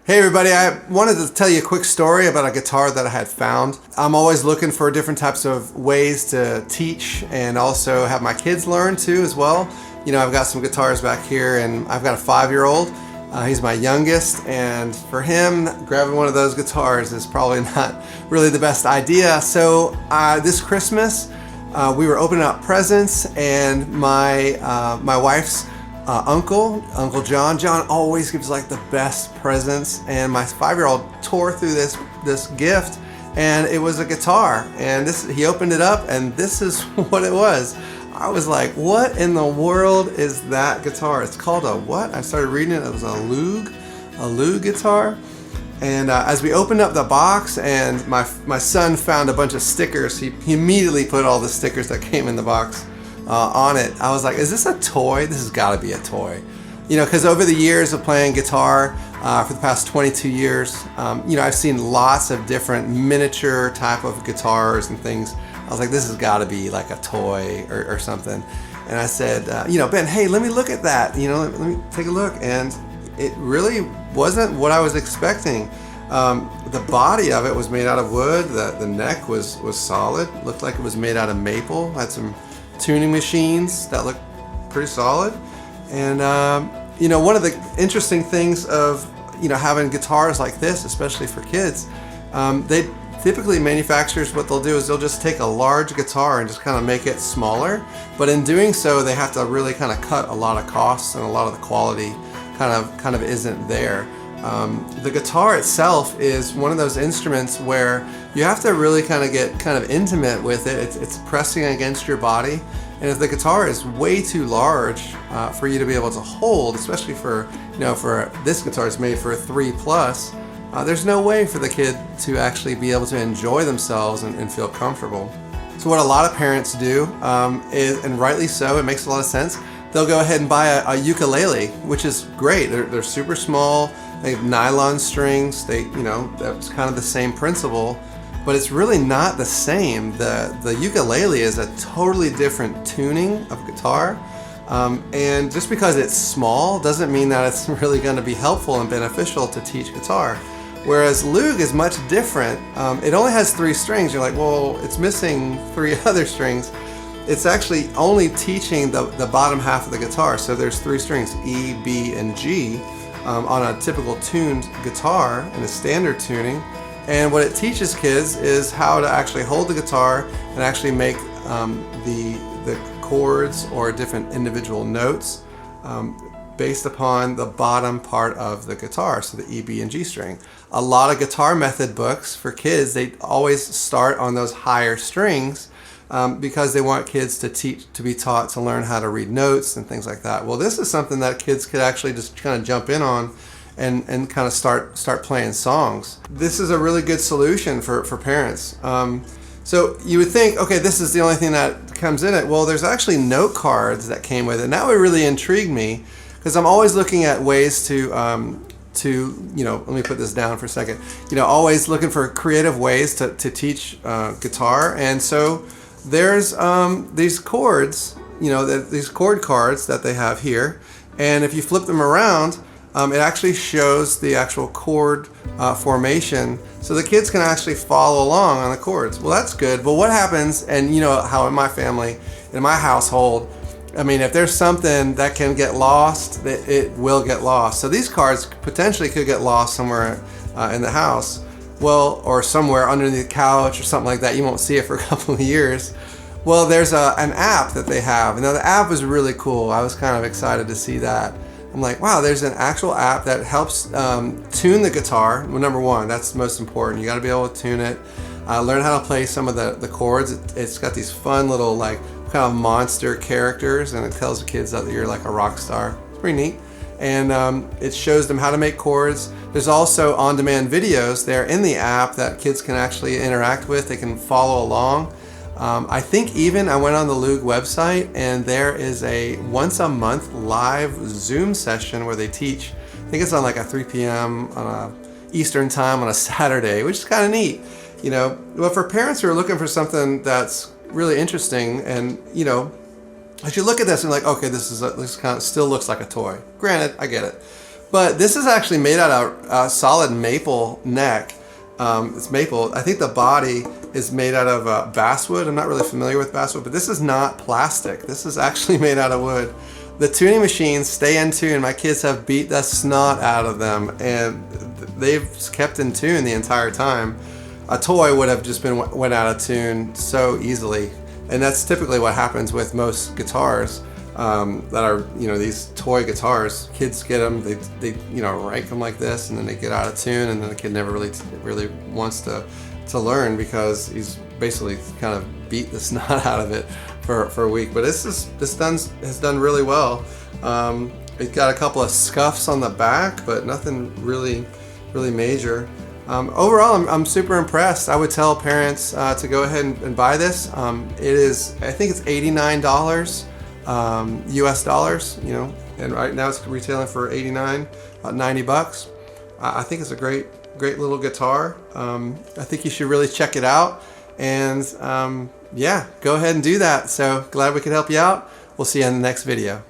Hey everybody, I wanted to tell you a quick story about a guitar that I had found. I'm always looking for different types of ways to teach and also have my kids learn too as well. You know, I've got some guitars back here and I've got a 5-year-old. He's my youngest, and for him, grabbing one of those guitars is probably not really the best idea. So this Christmas, we were opening up presents, and my wife's Uncle John always gives like the best presents, and my 5-year-old tore through this gift, and it was a guitar, and he opened it up, and this is what it was. I was like, what in the world is that guitar? It's called a what? I started reading it. It was a Loog guitar. And as we opened up the box and my son found a bunch of stickers, he immediately put all the stickers that came in the box on it. I was like, is this a toy? This has got to be a toy. You know, because over the years of playing guitar, for the past 22 years, you know, I've seen lots of different miniature type of guitars and things. I was like, this has got to be like a toy or something. And I said, you know, Ben, hey, let me look at that. You know, let me take a look. And it really wasn't what I was expecting. The body of it was made out of wood. The neck was solid. Looked like it was made out of maple. Had some tuning machines that looked pretty solid. And, you know, one of the interesting things of, you know, having guitars like this, especially for kids, typically manufacturers, what they'll do is they'll just take a large guitar and just kind of make it smaller. But in doing so, they have to really kind of cut a lot of costs, and a lot of the quality kind of isn't there. The guitar itself is one of those instruments where you have to really kind of get kind of intimate with it. It's pressing against your body. And if the guitar is way too large for you to be able to hold, especially for, you know, for this guitar is made for a 3+, there's no way for the kid to actually be able to enjoy themselves and feel comfortable. So what a lot of parents do is, and rightly so, it makes a lot of sense, they'll go ahead and buy a ukulele, which is great. They're super small. They have nylon strings. You know, that's kind of the same principle, but it's really not the same. The ukulele is a totally different tuning of guitar. And just because it's small doesn't mean that it's really going to be helpful and beneficial to teach guitar. Whereas Loog is much different. It only has 3 strings. You're like, well, it's missing 3 other strings. It's actually only teaching the bottom half of the guitar. So there's 3 strings, E, B, and G, on a typical tuned guitar in a standard tuning. And what it teaches kids is how to actually hold the guitar and actually make the chords or different individual notes based upon the bottom part of the guitar, so the E, B, and G string. A lot of guitar method books for kids, they always start on those higher strings because they want kids to be taught to learn how to read notes and things like that. Well, this is something that kids could actually just kind of jump in on and kind of start playing songs. This is a really good solution for parents. So you would think, okay, this is the only thing that comes in it. Well, there's actually note cards that came with it. And that would really intrigue me, because I'm always looking at ways to, you know, let me put this down for a second. You know, always looking for creative ways to teach guitar. And so there's these chords, you know, these chord cards that they have here. And if you flip them around, it actually shows the actual chord formation, so the kids can actually follow along on the chords. Well, that's good. But what happens, and you know how in my family, in my household, I mean, if there's something that can get lost, it will get lost. So these cards potentially could get lost somewhere in the house. Well, or somewhere underneath the couch or something like that. You won't see it for a couple of years. Well, there's an app that they have. Now, the app was really cool. I was kind of excited to see that. I'm like, wow, there's an actual app that helps tune the guitar. Well, number one, that's most important. You got to be able to tune it, learn how to play some of the chords. It's got these fun little like kind of monster characters, and it tells the kids that you're like a rock star. It's pretty neat. And it shows them how to make chords. There's also on-demand videos there in the app that kids can actually interact with. They can follow along. I think even I went on the Loog website, and there is a once a month live Zoom session where they teach. I think it's on like a 3 p.m. on a Eastern time on a Saturday, which is kind of neat. You know, well, for parents who are looking for something that's really interesting, and you know, as you look at this and like, okay, this kind of still looks like a toy. Granted, I get it. But this is actually made out of solid maple neck. It's maple. I think the body is made out of basswood. I'm not really familiar with basswood, but this is not plastic. This is actually made out of wood. The tuning machines stay in tune. My kids have beat the snot out of them, and they've kept in tune the entire time. A toy would have just went out of tune so easily, and that's typically what happens with most guitars that are, you know, these toy guitars. Kids get them, they you know, rank them like this, and then they get out of tune, and then the kid never really wants to learn because he's basically kind of beat the snot out of it for a week. But this has done really well. It's got a couple of scuffs on the back, but nothing really major. Overall, I'm super impressed. I would tell parents to go ahead and buy this. It is, I think it's $89 US dollars, you know, and right now it's retailing for $89, about 90 bucks. I think it's a great little guitar. I think you should really check it out, and yeah, go ahead and do that. So glad we could help you out. We'll see you in the next video.